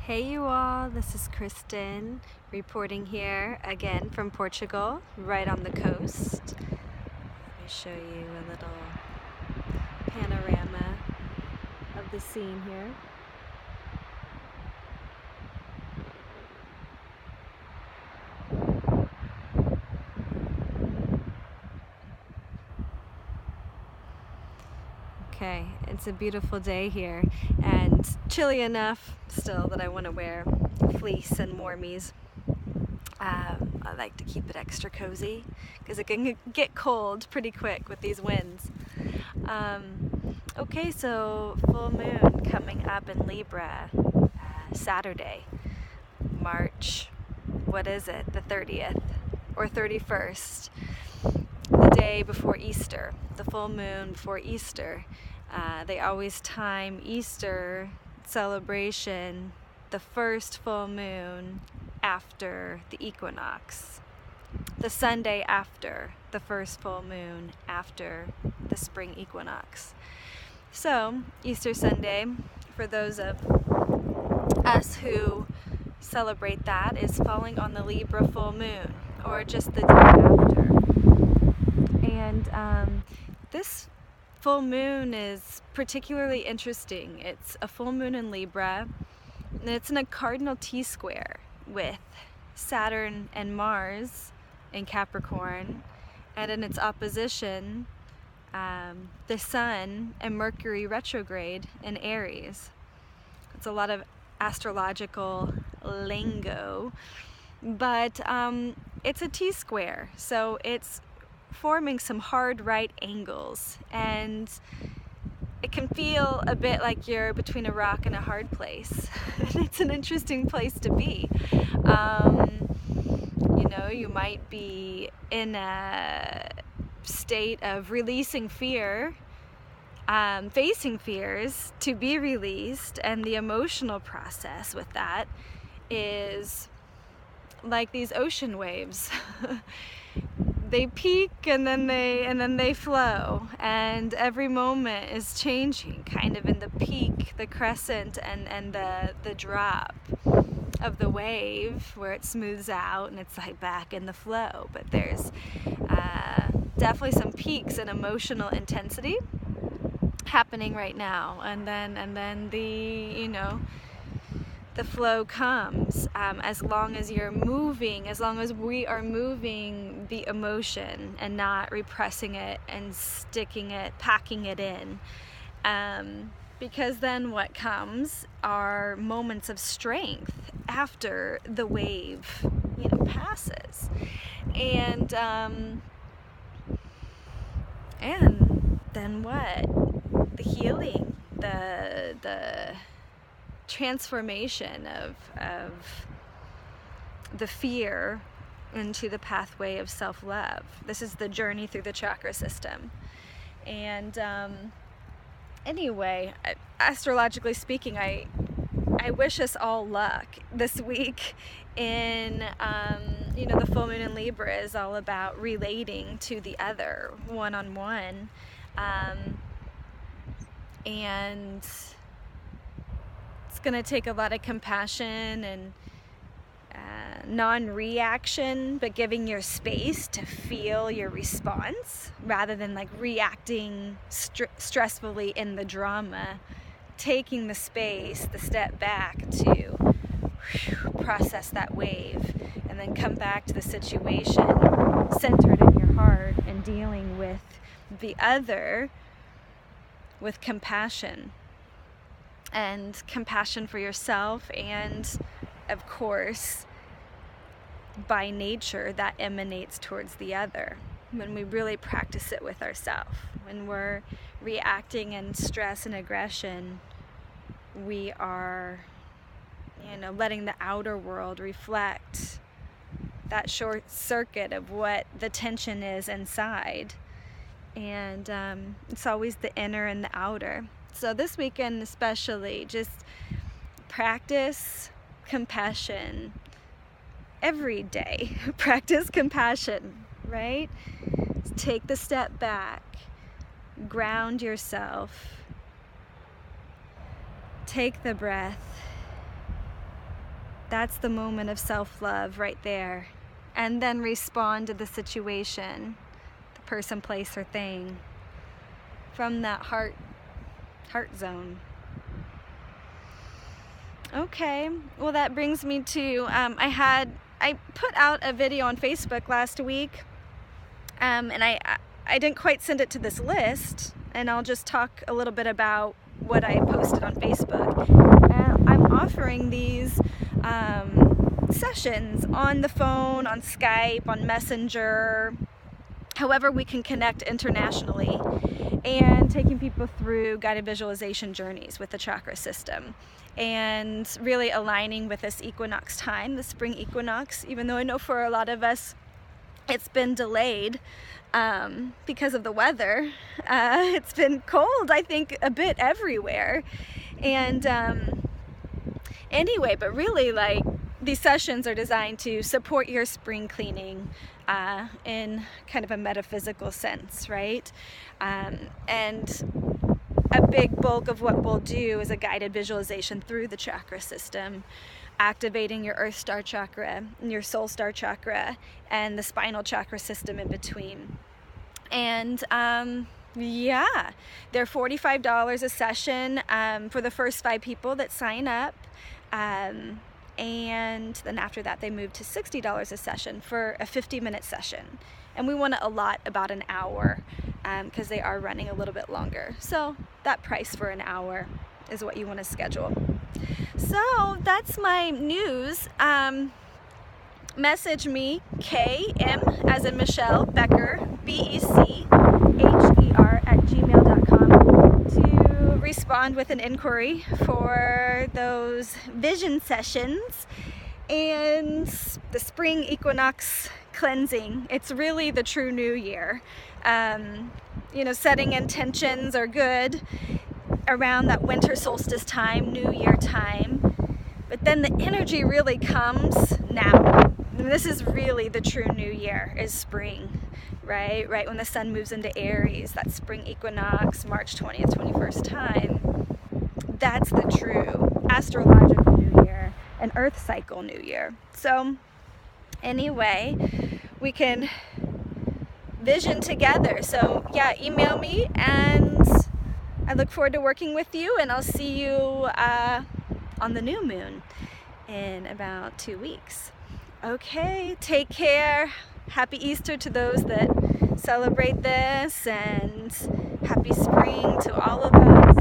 Hey you all, this is Kristen reporting here again from Portugal, right on the coast. Let me show you a little panorama of the scene here. Okay, it's a beautiful day here and chilly enough still that I want to wear fleece and warmies. I like to keep it extra cozy because it can get cold pretty quick with these winds. Okay, so full moon coming up in Libra Saturday, March, what is it, the 30th or 31st, the day before Easter, the full moon before Easter. They always time Easter celebration the first full moon after the equinox, the Sunday after the first full moon after the spring equinox. So Easter Sunday, for those of us who celebrate that, is falling on the Libra full moon, or just the day after. And this full moon is particularly interesting. It's a full moon in Libra, and it's in a cardinal T-square with Saturn and Mars in Capricorn, and in its opposition, the Sun and Mercury retrograde in Aries. It's a lot of astrological lingo, but it's a T-square, so it's forming some hard right angles, and it can feel a bit like you're between a rock and a hard place. And it's an interesting place to be. You might be in a state of releasing fear, facing fears to be released, and the emotional process with that is like these ocean waves. They peak and then they flow, and every moment is changing, kind of in the peak, the crescent, and the drop of the wave where it smooths out and it's like back in the flow. But there's definitely some peaks in emotional intensity happening right now, and then the flow comes as long as you're moving, as long as we are moving the emotion and not repressing it and sticking it, packing it in. Because then what comes are moments of strength after the wave, passes. And then what? The healing, the transformation of the fear into the pathway of self-love. This is the journey through the chakra system. And anyway, astrologically speaking, I wish us all luck this week in, the full moon in Libra is all about relating to the other one-on-one. And it's going to take a lot of compassion and non-reaction, but giving your space to feel your response rather than like reacting stressfully in the drama. Taking the space, the step back to process that wave, and then come back to the situation centered in your heart and dealing with the other with compassion. And compassion for yourself, and of course by nature that emanates towards the other. When we really practice it with ourselves, when we're reacting in stress and aggression, we are letting the outer world reflect that short circuit of what the tension is inside. And it's always the inner and the outer. So this weekend especially, just practice compassion every day. Practice compassion, right? Take the step back, ground yourself, take the breath, That's the moment of self-love right there. And then respond to the situation, the person, place, or thing from that heart zone. Okay, well, that brings me to, I put out a video on Facebook last week, and I didn't quite send it to this list, and I'll just talk a little bit about what I posted on Facebook. I'm offering these sessions on the phone, on Skype, on Messenger, however we can connect internationally, and taking people through guided visualization journeys with the chakra system, and really aligning with this equinox time, the spring equinox, even though I know for a lot of us it's been delayed because of the weather. It's been cold, I think, a bit everywhere. And anyway, but really, like, these sessions are designed to support your spring cleaning in kind of a metaphysical sense, right? And a big bulk of what we'll do is a guided visualization through the chakra system, activating your earth star chakra and your soul star chakra and the spinal chakra system in between. And yeah, they're $45 a session for the first 5 people that sign up. And then after that, they move to $60 a session for a 50-minute session. And we want to allot about an hour because they are running a little bit longer. So that price for an hour is what you want to schedule. So that's my news. Message me, km, as in Michelle, Becher, BECHER @gmail.com to respond with an inquiry for those vision sessions and the spring equinox cleansing. It's really the true new year. Setting intentions are good around that winter solstice time, New Year time, but then the energy really comes now. This is really the true new year, is spring, right? Right when the sun moves into Aries, that spring equinox, March 20th, 21st time. That's the true astrological new year, an earth cycle new year. So anyway, we can vision together. So yeah, email me, and I look forward to working with you, and I'll see you on the new moon in about 2 weeks. Okay, take care. Happy Easter to those that celebrate this, and happy spring to all of us.